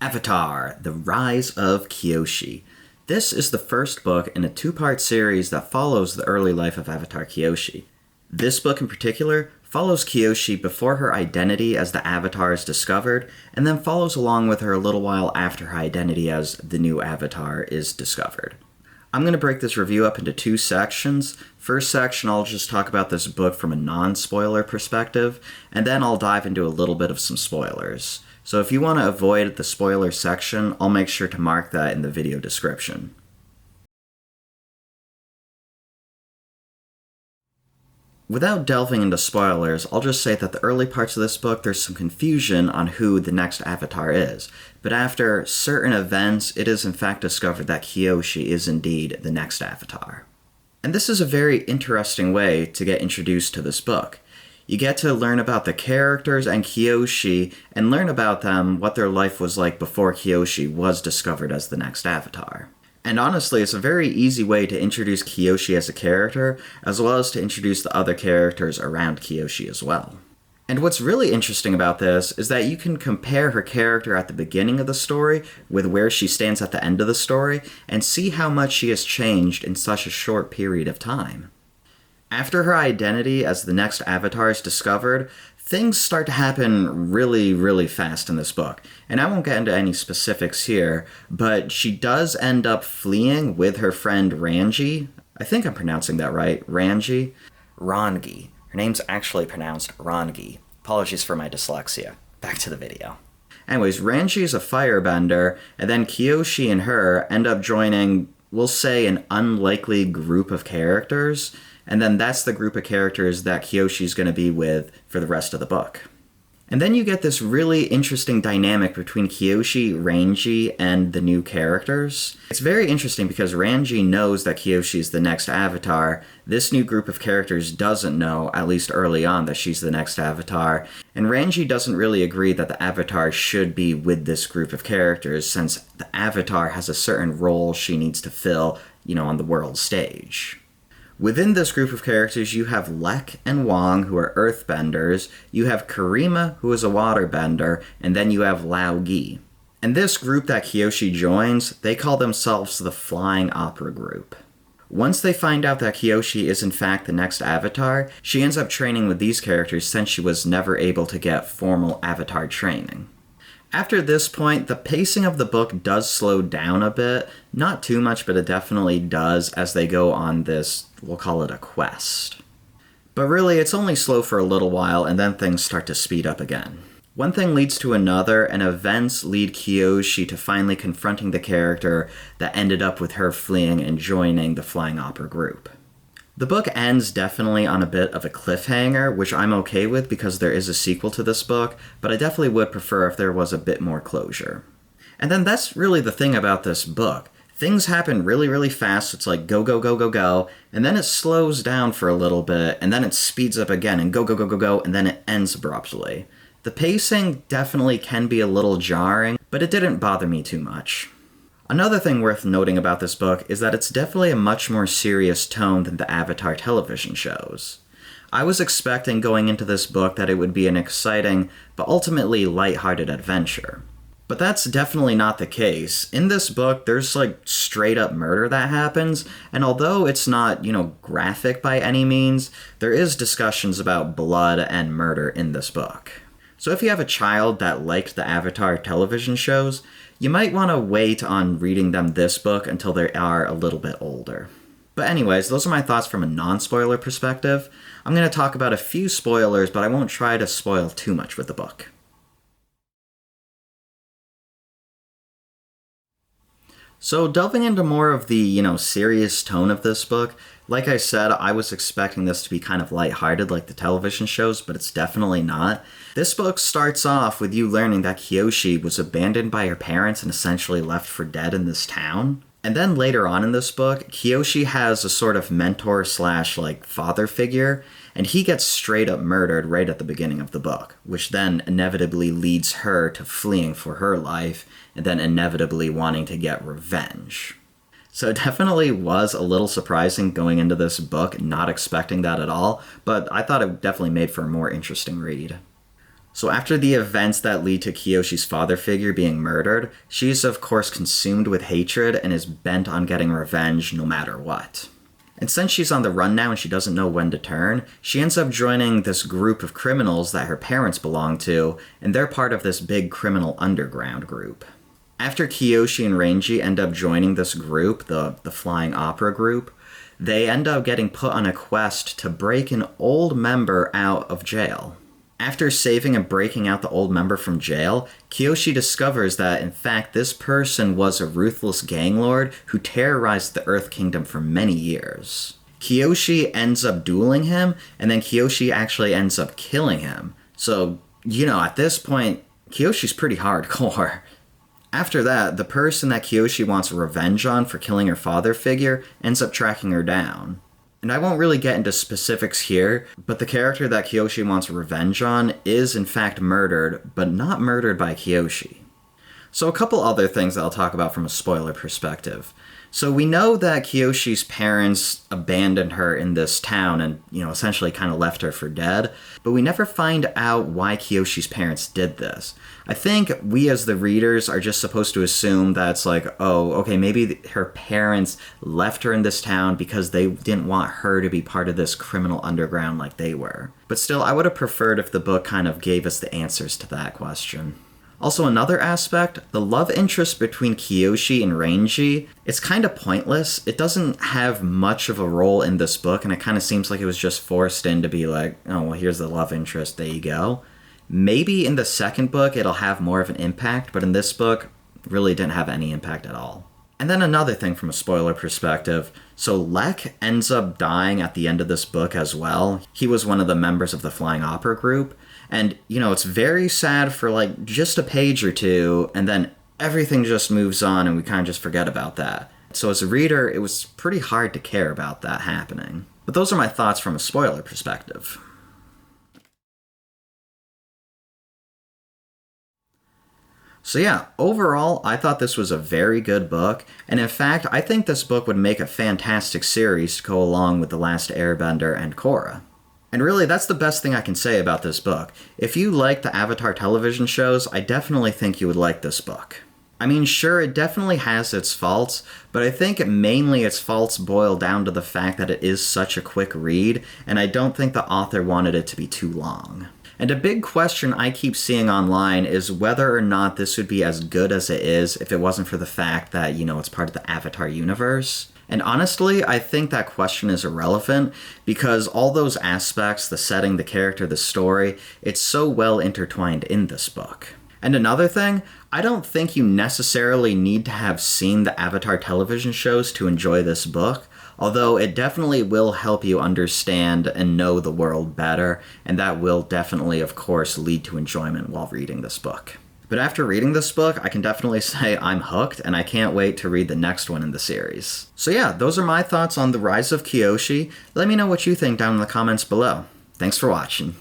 Avatar, The Rise of Kyoshi. This is the first book in a two-part series that follows the early life of Avatar Kyoshi. This book in particular follows Kyoshi before her identity as the Avatar is discovered, and then follows along with her a little while after her identity as the new Avatar is discovered. I'm going to break this review up into two sections. First section, I'll just talk about this book from a non-spoiler perspective, and then I'll dive into a little bit of some spoilers. So if you want to avoid the spoiler section, I'll make sure to mark that in the video description. Without delving into spoilers, I'll just say that the early parts of this book, there's some confusion on who the next Avatar is. But after certain events, it is in fact discovered that Kyoshi is indeed the next Avatar. And this is a very interesting way to get introduced to this book. You get to learn about the characters and Kyoshi, and learn about them, what their life was like before Kyoshi was discovered as the next Avatar. And honestly, it's a very easy way to introduce Kyoshi as a character, as well as to introduce the other characters around Kyoshi as well. And what's really interesting about this is that you can compare her character at the beginning of the story with where she stands at the end of the story, and see how much she has changed in such a short period of time. After her identity as the next Avatar is discovered, things start to happen really fast in this book. And I won't get into any specifics here, but she does end up fleeing with her friend Rangi. I think I'm pronouncing that right. Rangi? Rangi. Her name's actually pronounced Rangi. Apologies for my dyslexia. Back to the video. Anyways, Rangi is a firebender, and then Kyoshi and her end up joining, we'll say, an unlikely group of characters. And then that's the group of characters that Kyoshi's going to be with for the rest of the book. And then you get this really interesting dynamic between Kyoshi, Rangi, and the new characters. It's very interesting because Rangi knows that Kyoshi's the next Avatar. This new group of characters doesn't know, at least early on, that she's the next Avatar. And Rangi doesn't really agree that the Avatar should be with this group of characters, since the Avatar has a certain role she needs to fill, on the world stage. Within this group of characters, you have Lek and Wong, who are earthbenders, you have Karima, who is a waterbender, and then you have Lao Gi. And this group that Kyoshi joins, they call themselves the Flying Opera Group. Once they find out that Kyoshi is in fact the next Avatar, she ends up training with these characters since she was never able to get formal Avatar training. After this point, the pacing of the book does slow down a bit. Not too much, but it definitely does as they go on this, we'll call it a quest. But really, it's only slow for a little while, and then things start to speed up again. One thing leads to another, and events lead Kyoshi to finally confronting the character that ended up with her fleeing and joining the Flying Opera Group. The book ends definitely on a bit of a cliffhanger, which I'm okay with because there is a sequel to this book, but I definitely would prefer if there was a bit more closure. And then that's really the thing about this book. Things happen really fast, it's like go, and then it slows down for a little bit, and then it speeds up again, and go, and then it ends abruptly. The pacing definitely can be a little jarring, but it didn't bother me too much. Another thing worth noting about this book is that it's definitely a much more serious tone than the Avatar television shows. I was expecting going into this book that it would be an exciting, but ultimately lighthearted adventure. But that's definitely not the case. In this book, there's straight up murder that happens, and although it's not, graphic by any means, there is discussions about blood and murder in this book. So if you have a child that liked the Avatar television shows, you might want to wait on reading them this book until they are a little bit older. But anyways, those are my thoughts from a non-spoiler perspective. I'm going to talk about a few spoilers, but I won't try to spoil too much with the book. So delving into more of the, serious tone of this book, like I said, I was expecting this to be kind of lighthearted like the television shows, but it's definitely not. This book starts off with you learning that Kyoshi was abandoned by her parents and essentially left for dead in this town. And then later on in this book, Kyoshi has a sort of mentor slash father figure, and he gets straight up murdered right at the beginning of the book, which then inevitably leads her to fleeing for her life, and then inevitably wanting to get revenge. So it definitely was a little surprising going into this book, not expecting that at all, but I thought it definitely made for a more interesting read. So after the events that lead to Kyoshi's father figure being murdered, she is of course consumed with hatred and is bent on getting revenge no matter what. And since she's on the run now and she doesn't know when to turn, she ends up joining this group of criminals that her parents belong to, and they're part of this big criminal underground group. After Kyoshi and Rangy end up joining this group, the Flying Opera group, they end up getting put on a quest to break an old member out of jail. After saving and breaking out the old member from jail, Kyoshi discovers that, in fact, this person was a ruthless gang lord who terrorized the Earth Kingdom for many years. Kyoshi ends up dueling him, and then Kyoshi actually ends up killing him. So, at this point, Kyoshi's pretty hardcore. After that, the person that Kyoshi wants revenge on for killing her father figure ends up tracking her down. And I won't really get into specifics here, but the character that Kyoshi wants revenge on is in fact murdered, but not murdered by Kyoshi. So a couple other things that I'll talk about from a spoiler perspective. So we know that Kyoshi's parents abandoned her in this town and, essentially kind of left her for dead, but we never find out why Kyoshi's parents did this. I think we as the readers are just supposed to assume that it's like, oh, okay, maybe her parents left her in this town because they didn't want her to be part of this criminal underground like they were. But still, I would have preferred if the book kind of gave us the answers to that question. Also, another aspect, the love interest between Kyoshi and Rangy, it's kind of pointless. It doesn't have much of a role in this book, and it kind of seems like it was just forced in to be like, oh, well, here's the love interest, there you go. Maybe in the second book it'll have more of an impact, but in this book, it really didn't have any impact at all. And then another thing from a spoiler perspective, so Lek ends up dying at the end of this book as well. He was one of the members of the Flying Opera group. And, it's very sad for, just a page or two, and then everything just moves on and we kind of just forget about that. So as a reader, it was pretty hard to care about that happening. But those are my thoughts from a spoiler perspective. So yeah, overall, I thought this was a very good book, and in fact, I think this book would make a fantastic series to go along with The Last Airbender and Korra. And really, that's the best thing I can say about this book. If you like the Avatar television shows, I definitely think you would like this book. I mean, sure, it definitely has its faults, but I think mainly its faults boil down to the fact that it is such a quick read, and I don't think the author wanted it to be too long. And a big question I keep seeing online is whether or not this would be as good as it is if it wasn't for the fact that, it's part of the Avatar universe. And honestly, I think that question is irrelevant because all those aspects, the setting, the character, the story, it's so well intertwined in this book. And another thing, I don't think you necessarily need to have seen the Avatar television shows to enjoy this book, although it definitely will help you understand and know the world better, and that will definitely, of course, lead to enjoyment while reading this book. But after reading this book, I can definitely say I'm hooked, and I can't wait to read the next one in the series. So yeah, those are my thoughts on The Rise of Kyoshi. Let me know what you think down in the comments below. Thanks for watching.